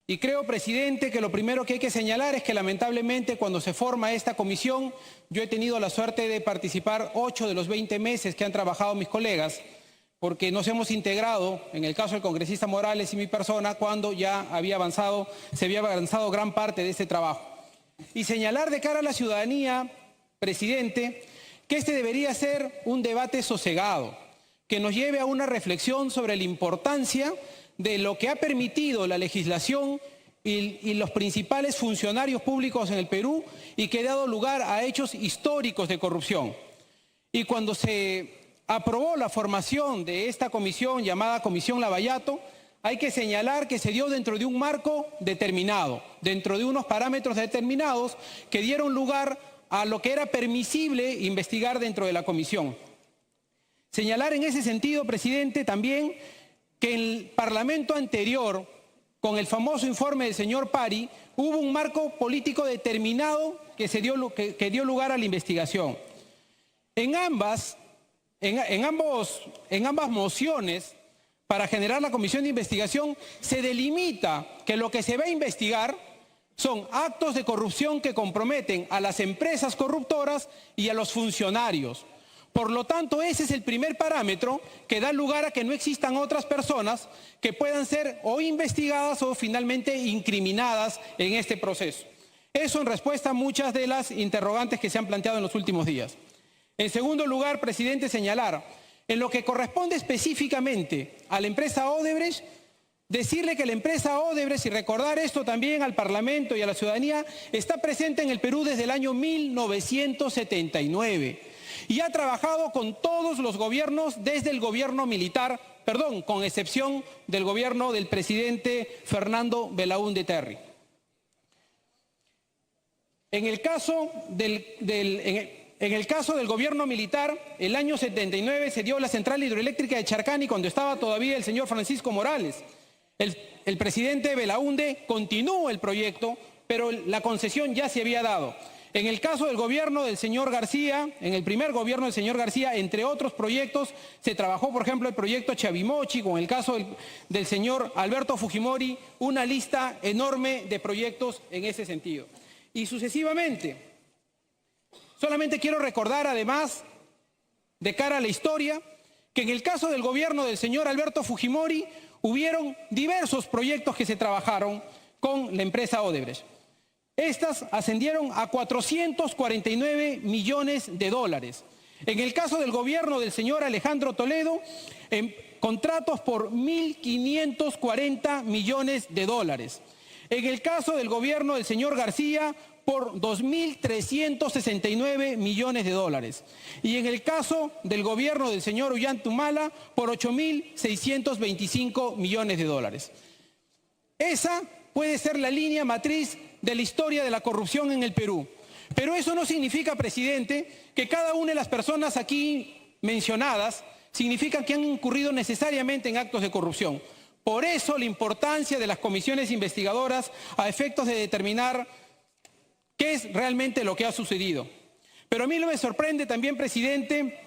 Y creo, presidente, que lo primero que hay que señalar es que lamentablemente cuando se forma esta comisión, yo he tenido la suerte de participar 8 de los 20 meses que han trabajado mis colegas, porque nos hemos integrado, en el caso del congresista Morales y mi persona, cuando ya se había avanzado gran parte de este trabajo. Y señalar de cara a la ciudadanía, presidente, que este debería ser un debate sosegado, que nos lleve a una reflexión sobre la importancia de lo que ha permitido la legislación y los principales funcionarios públicos en el Perú y que ha dado lugar a hechos históricos de corrupción. Y cuando se aprobó la formación de esta comisión llamada Comisión Lavallato, hay que señalar que se dio dentro de un marco determinado, dentro de unos parámetros determinados que dieron lugar a lo que era permisible investigar dentro de la comisión. Señalar en ese sentido, presidente, también que en el Parlamento anterior, con el famoso informe del señor Pari, hubo un marco político determinado que dio lugar a la investigación. En ambas mociones para generar la comisión de investigación se delimita que lo que se va a investigar son actos de corrupción que comprometen a las empresas corruptoras y a los funcionarios. Por lo tanto, ese es el primer parámetro que da lugar a que no existan otras personas que puedan ser o investigadas o finalmente incriminadas en este proceso. Eso en respuesta a muchas de las interrogantes que se han planteado en los últimos días. En segundo lugar, presidente, señalar, en lo que corresponde específicamente a la empresa Odebrecht, decirle que la empresa Odebrecht, y recordar esto también al Parlamento y a la ciudadanía, está presente en el Perú desde el año 1979. Y ha trabajado con todos los gobiernos desde el gobierno militar, con excepción del gobierno del presidente Fernando Belaúnde Terry. En el caso del gobierno militar, el año 79 se dio la central hidroeléctrica de Charcani cuando estaba todavía el señor Francisco Morales. El presidente Belaúnde continuó el proyecto, pero la concesión ya se había dado. En el caso del gobierno del señor García, en el primer gobierno del señor García, entre otros proyectos, se trabajó, por ejemplo, el proyecto Chavimochi, con el caso del señor Alberto Fujimori, una lista enorme de proyectos en ese sentido. Y sucesivamente, solamente quiero recordar, además, de cara a la historia, que en el caso del gobierno del señor Alberto Fujimori, hubieron diversos proyectos que se trabajaron con la empresa Odebrecht. Estas ascendieron a 449 millones de dólares. En el caso del gobierno del señor Alejandro Toledo, contratos por 1.540 millones de dólares. En el caso del gobierno del señor García, por 2.369 millones de dólares. Y en el caso del gobierno del señor Ollantumala, por 8.625 millones de dólares. Esa puede ser la línea matriz de la historia de la corrupción en el Perú. Pero eso no significa, presidente, que cada una de las personas aquí mencionadas significa que han incurrido necesariamente en actos de corrupción. Por eso la importancia de las comisiones investigadoras a efectos de determinar qué es realmente lo que ha sucedido. Pero a mí me sorprende también, presidente,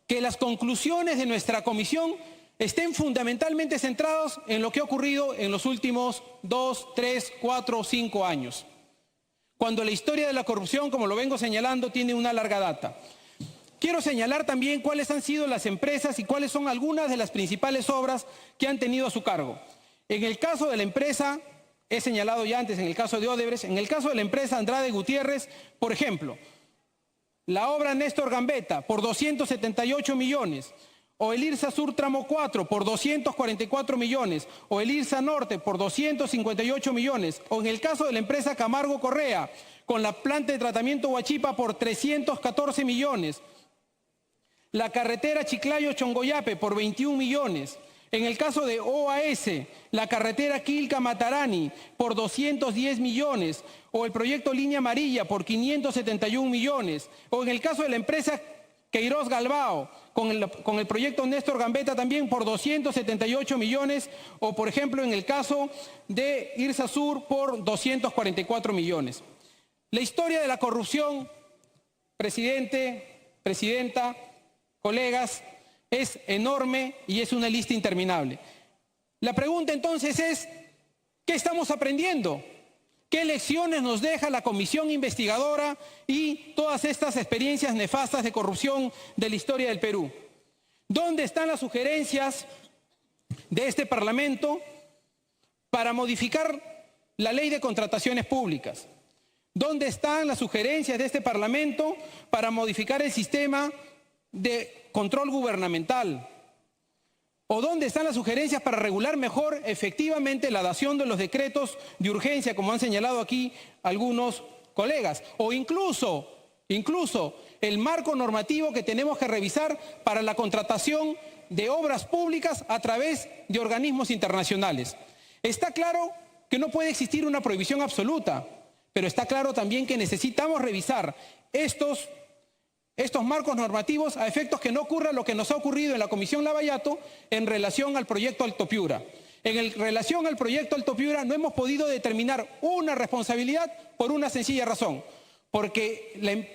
que las conclusiones de nuestra comisión estén fundamentalmente centrados en lo que ha ocurrido en los últimos 2, 3, 4 o 5 años, cuando la historia de la corrupción, como lo vengo señalando, tiene una larga data. Quiero señalar también cuáles han sido las empresas y cuáles son algunas de las principales obras que han tenido a su cargo. En el caso de la empresa, he señalado ya antes, en el caso de Odebrecht, en el caso de la empresa Andrade Gutiérrez, por ejemplo, la obra Néstor Gambetta por 278 millones, o el IRSA Sur Tramo 4 por 244 millones, o el IRSA Norte por 258 millones, o en el caso de la empresa Camargo Correa, con la planta de tratamiento Huachipa por 314 millones, la carretera Chiclayo-Chongoyape por 21 millones, en el caso de OAS, la carretera Quilca-Matarani por 210 millones, o el proyecto Línea Amarilla por 571 millones, o en el caso de la empresa Queiroz Galbao, con el proyecto Néstor Gambetta también por 278 millones, o por ejemplo en el caso de IRSA Sur por 244 millones. La historia de la corrupción, presidente, presidenta, colegas, es enorme y es una lista interminable. La pregunta entonces es, ¿Qué estamos aprendiendo? ¿Qué lecciones nos deja la comisión investigadora y todas estas experiencias nefastas de corrupción de la historia del Perú? ¿Dónde están las sugerencias de este Parlamento para modificar la ley de contrataciones públicas? ¿Dónde están las sugerencias de este Parlamento para modificar el sistema de control gubernamental? ¿O dónde están las sugerencias para regular mejor efectivamente la dación de los decretos de urgencia, como han señalado aquí algunos colegas? O incluso el marco normativo que tenemos que revisar para la contratación de obras públicas a través de organismos internacionales. Está claro que no puede existir una prohibición absoluta, pero está claro también que necesitamos revisar estos marcos normativos a efectos que no ocurra lo que nos ha ocurrido en la Comisión Lavallato en relación al proyecto Alto Piura. En relación al proyecto Alto Piura no hemos podido determinar una responsabilidad por una sencilla razón, porque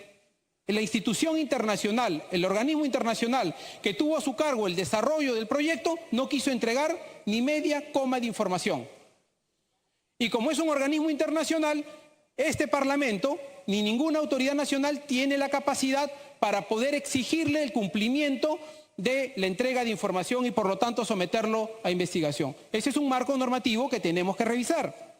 la institución internacional, el organismo internacional que tuvo a su cargo el desarrollo del proyecto, no quiso entregar ni media coma de información. Y como es un organismo internacional, este Parlamento ni ninguna autoridad nacional tiene la capacidad para poder exigirle el cumplimiento de la entrega de información y por lo tanto someterlo a investigación. Ese es un marco normativo que tenemos que revisar.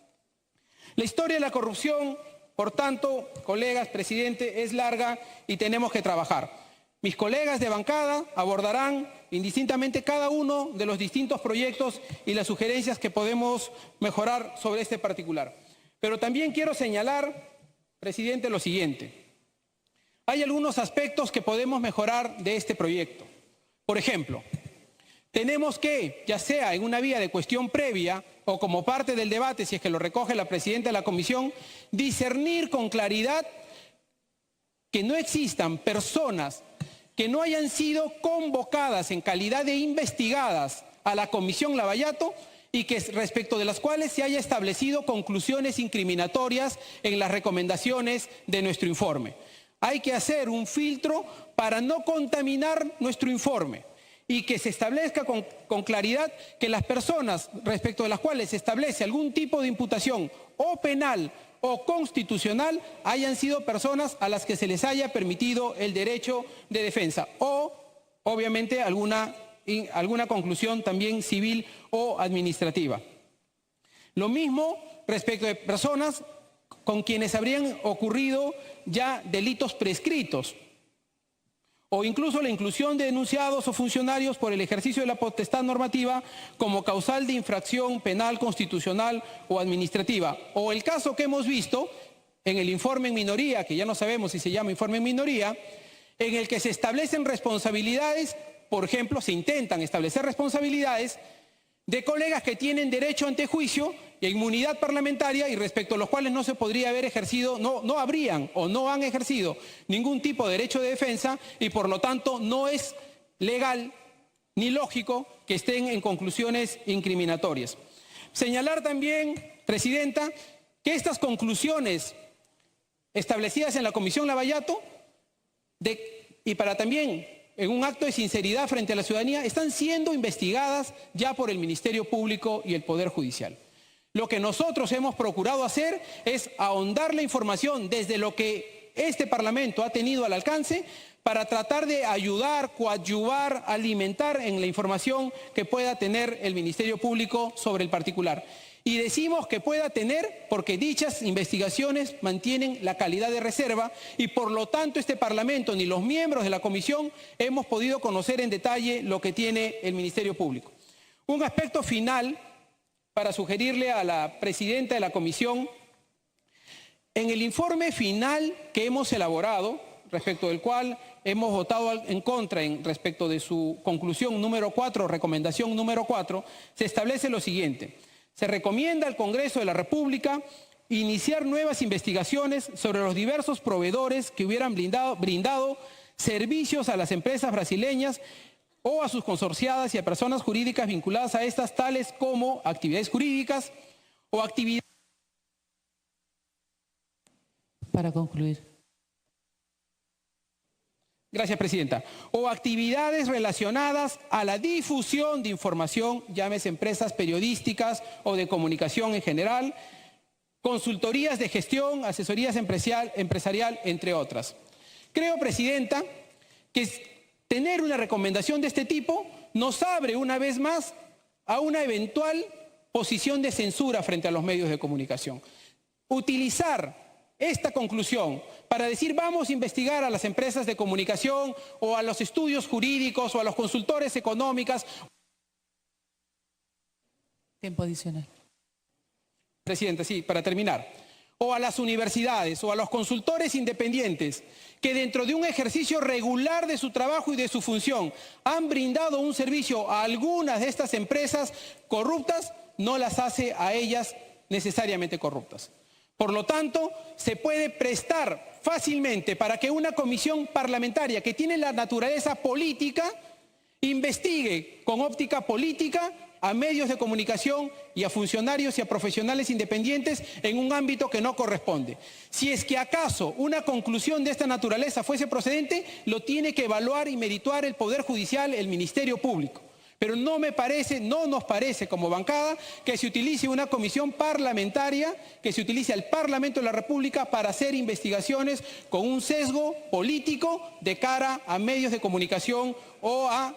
La historia de la corrupción, por tanto, colegas, presidente, es larga y tenemos que trabajar. Mis colegas de bancada abordarán indistintamente cada uno de los distintos proyectos y las sugerencias que podemos mejorar sobre este particular. Pero también quiero señalar, presidente, lo siguiente. Hay algunos aspectos que podemos mejorar de este proyecto. Por ejemplo, tenemos que, ya sea en una vía de cuestión previa o como parte del debate, si es que lo recoge la presidenta de la comisión, discernir con claridad que no existan personas que no hayan sido convocadas en calidad de investigadas a la Comisión Lavallato y que respecto de las cuales se haya establecido conclusiones incriminatorias en las recomendaciones de nuestro informe. Hay que hacer un filtro para no contaminar nuestro informe y que se establezca con claridad que las personas respecto de las cuales se establece algún tipo de imputación o penal o constitucional hayan sido personas a las que se les haya permitido el derecho de defensa o, obviamente, alguna conclusión también civil o administrativa. Lo mismo respecto de personas con quienes habrían ocurrido ya delitos prescritos o incluso la inclusión de denunciados o funcionarios por el ejercicio de la potestad normativa como causal de infracción penal, constitucional o administrativa. O el caso que hemos visto en el informe en minoría, que ya no sabemos si se llama informe en minoría, en el que se establecen responsabilidades, por ejemplo, se intentan establecer responsabilidades de colegas que tienen derecho ante juicio y inmunidad parlamentaria y respecto a los cuales no se podría haber ejercido, no habrían o no han ejercido ningún tipo de derecho de defensa y por lo tanto no es legal ni lógico que estén en conclusiones incriminatorias. Señalar también, presidenta, que estas conclusiones establecidas en la Comisión Lavallato y para también en un acto de sinceridad frente a la ciudadanía, están siendo investigadas ya por el Ministerio Público y el Poder Judicial. Lo que nosotros hemos procurado hacer es ahondar la información desde lo que este Parlamento ha tenido al alcance para tratar de ayudar, coadyuvar, alimentar en la información que pueda tener el Ministerio Público sobre el particular. Y decimos que pueda tener porque dichas investigaciones mantienen la calidad de reserva y por lo tanto este Parlamento ni los miembros de la Comisión hemos podido conocer en detalle lo que tiene el Ministerio Público. Un aspecto final para sugerirle a la presidenta de la Comisión, en el informe final que hemos elaborado, respecto del cual hemos votado en contra respecto de su conclusión número 4, recomendación número 4, se establece lo siguiente. Se recomienda al Congreso de la República iniciar nuevas investigaciones sobre los diversos proveedores que hubieran brindado servicios a las empresas brasileñas o a sus consorciadas y a personas jurídicas vinculadas a estas, tales como actividades jurídicas o actividades... Para concluir. Gracias, Presidenta. O actividades relacionadas a la difusión de información, llámese empresas periodísticas o de comunicación en general, consultorías de gestión, asesorías empresarial, entre otras. Creo, Presidenta, que tener una recomendación de este tipo nos abre una vez más a una eventual posición de censura frente a los medios de comunicación. Utilizar esta conclusión para decir vamos a investigar a las empresas de comunicación o a los estudios jurídicos o a los consultores económicos. Tiempo adicional. Presidente, sí, para terminar. O a las universidades o a los consultores independientes que dentro de un ejercicio regular de su trabajo y de su función han brindado un servicio a algunas de estas empresas corruptas, no las hace a ellas necesariamente corruptas. Por lo tanto, se puede prestar fácilmente para que una comisión parlamentaria que tiene la naturaleza política investigue con óptica política a medios de comunicación y a funcionarios y a profesionales independientes en un ámbito que no corresponde. Si es que acaso una conclusión de esta naturaleza fuese procedente, lo tiene que evaluar y merituar el Poder Judicial, el Ministerio Público. Pero no nos parece como bancada que se utilice una comisión parlamentaria, que se utilice al Parlamento de la República para hacer investigaciones con un sesgo político de cara a medios de comunicación o a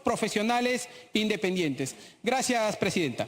profesionales independientes. Gracias, Presidenta.